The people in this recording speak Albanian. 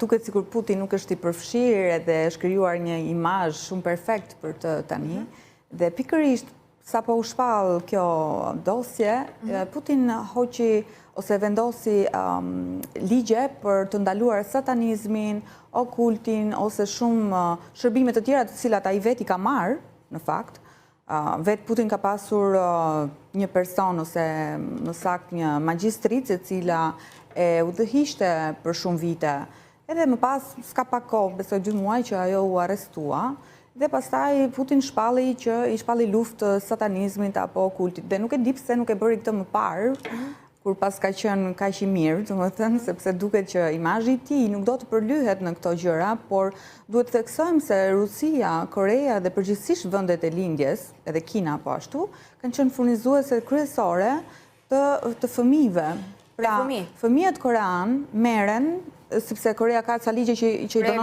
Duket sikur Putin nuk është i përfshirë dhe është krijuar një imazh shumë perfekt për të tani. Dhe pikërisht sapo u shpall kjo dosje, Putin hoqi ose vendosi ligje për të ndaluar satanizmin, okultin ose shumë shërbime të tjera të cilat ai vetë i ka marrë në fakt. Vetë Putin ka pasur një person ose më saktë një magjistrice e cila e udhëhiqte për shumë vite. Edhe më pas, s'ka pak kohë, besoj 2 muaj që ajo u arrestua, dhe pastaj Putin shpalli që i shpalli luftë satanizmit apo okultit. Dhe nuk e di pse nuk e bëri këtë më parë, kur pas ka qenë kaq i mirë, domethënë, sepse duket që imazhi i tij nuk do të përlyhet në këto gjëra, por duhet të theksojmë se Rusia, Korea dhe përgjithsisht vendet e lindjes, edhe Kina po ashtu, kanë qenë furnizuese kryesore të fëmijëve. Pra, fëmijët korean merren sepse Korea ka ca ligje që i donon